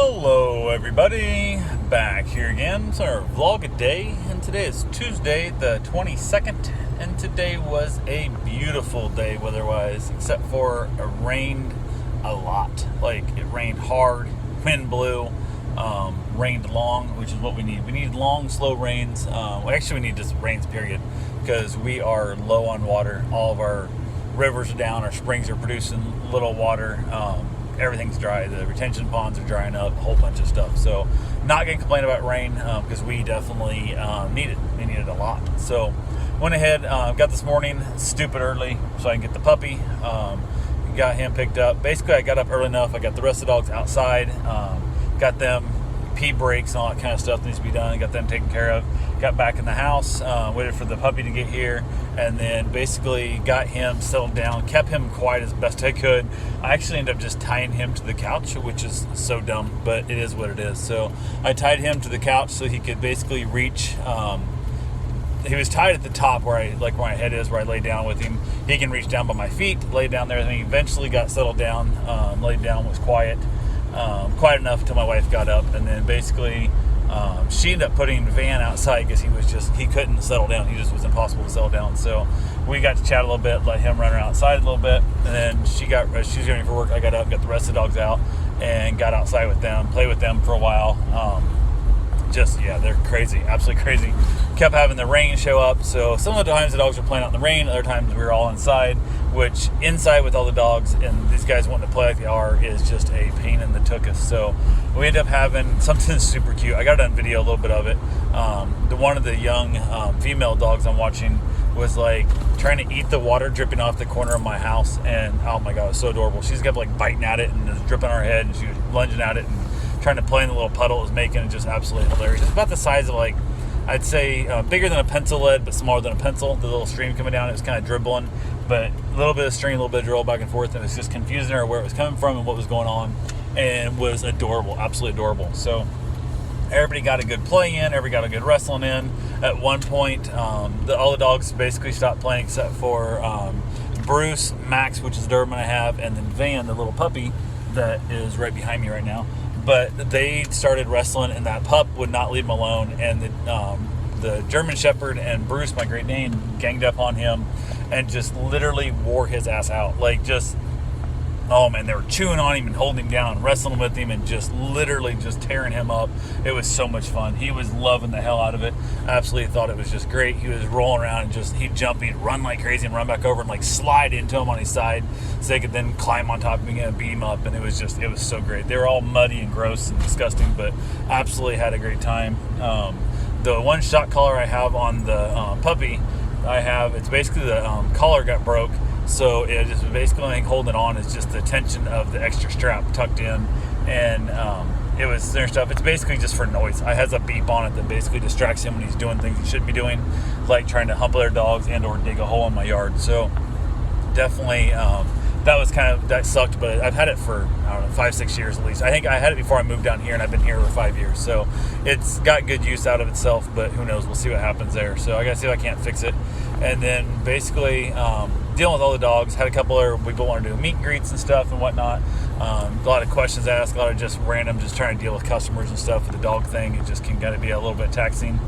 Hello everybody, back here again. It's our vlog a day, and today is Tuesday the 22nd, and today was a beautiful day weather-wise, except for it rained a lot. Like, it rained hard, wind blew, rained long, which is what we need. We need long, slow rains. We need just rains, period, because we are low on water. All of our rivers are down, our springs are producing little water. Everything's dry. The retention ponds are drying up, a whole bunch of stuff. So not going to complain about rain because we definitely need it. We need it a lot. So went ahead, got this morning stupid early so I can get the puppy. Got him picked up. Basically, I got up early enough. I got the rest of the dogs outside. Got them pee breaks and all that kind of stuff that needs to be done. Got them taken care of. Got back in the house, waited for the puppy to get here, and then basically got him settled down, kept him quiet as best I could. I actually ended up just tying him to the couch, which is so dumb, but it is what it is. So I tied him to the couch so he could basically reach. He was tied at the top where my head is, where I lay down with him. He can reach down by my feet, lay down there, and he eventually got settled down, laid down, was quiet enough until my wife got up, and then basically she ended up putting Van outside because he couldn't settle down. He just was impossible to settle down. So we got to chat a little bit, let him run around outside a little bit, and then she was getting for work. I got up, got the rest of the dogs out, and got outside with them, played with them for a while. They're crazy, absolutely crazy. Kept having the rain show up, so some of the times the dogs were playing out in the rain, other times we were all inside, which inside with all the dogs and these guys wanting to play like they are is just a pain in the tuchus. So we ended up having something super cute. I got it on video, a little bit of it. One of the young female dogs I'm watching was like trying to eat the water dripping off the corner of my house, and oh my god, it was so adorable. She's kept like biting at it and it was dripping on her head, and she was lunging at it and trying to play in the little puddle. It was making it just absolutely hilarious. It's about the size of, like, I'd say bigger than a pencil lead, but smaller than a pencil. The little stream coming down, it was kind of dribbling, but a little bit of stream, a little bit of drill back and forth, and it was just confusing her where it was coming from and what was going on, and was adorable, absolutely adorable. So everybody got a good play in, everybody got a good wrestling in. At one point, all the dogs basically stopped playing except for Bruce, Max, which is the Doberman I have, and then Van, the little puppy that is right behind me right now. But they started wrestling, and that pup would not leave him alone. And the German Shepherd and Bruce, my Great Dane, ganged up on him and just literally wore his ass out. Like, just, oh man, they were chewing on him and holding him down, wrestling with him, and just literally just tearing him up. It was so much fun. He was loving the hell out of it. Absolutely thought it was just great. He was rolling around and he'd jump, he'd run like crazy and run back over and like slide into him on his side so they could then climb on top of him and beat him up. And it was so great. They were all muddy and gross and disgusting, but absolutely had a great time. The one shock collar I have on the puppy, it's basically the collar got broke. So it just basically, I think, holding it on is just the tension of the extra strap tucked in, and it was their stuff. It's basically just for noise. It has a beep on it that basically distracts him when he's doing things he shouldn't be doing, like trying to hump other dogs and or dig a hole in my yard. So definitely, that sucked, but I've had it for, 5-6 years at least. I think I had it before I moved down here, and I've been here for 5 years. So it's got good use out of itself, but who knows? We'll see what happens there. So I got to see if I can't fix it. And then basically dealing with all the dogs. Had a couple of people want to do meet and greets and stuff and whatnot. A lot of questions asked, a lot of just random, just trying to deal with customers and stuff with the dog thing. It just can kind of be a little bit taxing.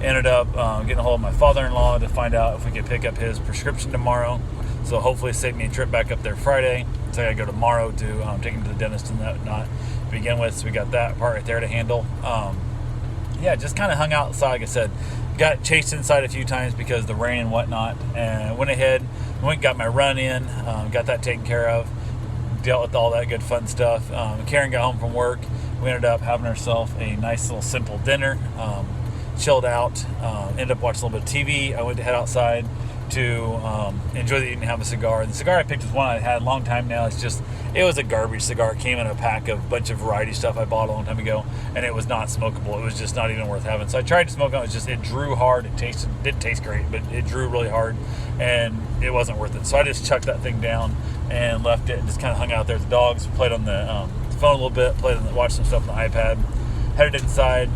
Ended up getting a hold of my father-in-law to find out if we could pick up his prescription tomorrow. So hopefully save me a trip back up there Friday. So I got to go tomorrow to take him to the dentist and whatnot to begin with. So we got that part right there to handle. Just kind of hung outside, like I said. Got chased inside a few times because of the rain and whatnot. And went and got my run in. Got that taken care of. Dealt with all that good fun stuff. Karen got home from work. We ended up having ourselves a nice little simple dinner. Chilled out. Ended up watching a little bit of TV. I went to head outside to enjoy the evening and have a cigar. The cigar I picked was one I had a long time now. It was a garbage cigar. It came in a pack of a bunch of variety stuff I bought a long time ago, and it was not smokable. It was just not even worth having. So I tried to smoke it. It drew hard. It didn't taste great, but it drew really hard, and it wasn't worth it. So I just chucked that thing down and left it and just kind of hung out there with the dogs, played on the phone a little bit, watched some stuff on the iPad, headed inside,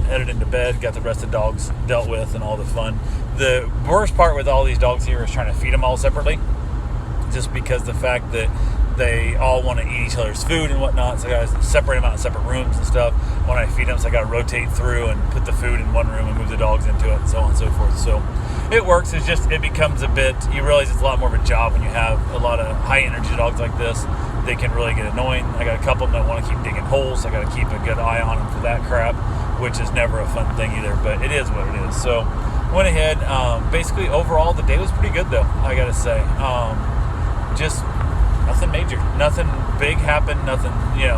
headed into bed, got the rest of the dogs dealt with and all the fun. The worst part with all these dogs here is trying to feed them all separately, just because the fact that they all want to eat each other's food and whatnot, so I got to separate them out in separate rooms and stuff. When I feed them, so I got to rotate through and put the food in one room and move the dogs into it, and so on and so forth. So it works. It's just, it becomes a bit, you realize it's a lot more of a job when you have a lot of high energy dogs like this. They can really get annoying. I got a couple of them that want to keep digging holes. I got to keep a good eye on them for that crap, which is never a fun thing either, but it is what it is. So went ahead. Basically, overall, the day was pretty good, though, I got to say. Just nothing major. Nothing big happened. Nothing,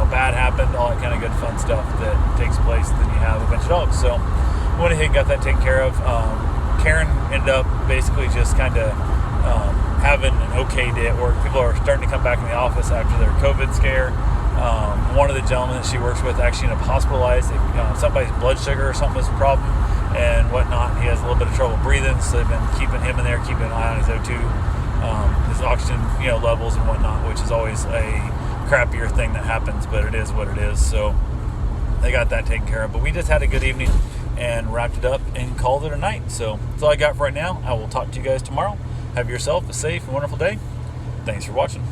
bad happened. All that kind of good fun stuff that takes place. Then you have a bunch of dogs. So went ahead and got that taken care of. Karen ended up basically just kind of having an okay day at work. People are starting to come back in the office after their COVID scare. One of the gentlemen that she works with actually ended up hospitalized. Somebody's blood sugar or something was a problem and whatnot. He has a little bit of trouble breathing, so they've been keeping him in there, keeping an eye on his O2, his oxygen, levels and whatnot, which is always a crappier thing that happens, but it is what it is. So they got that taken care of. But we just had a good evening and wrapped it up and called it a night. So that's all I got for right now. I will talk to you guys tomorrow. Have yourself a safe and wonderful day. Thanks for watching.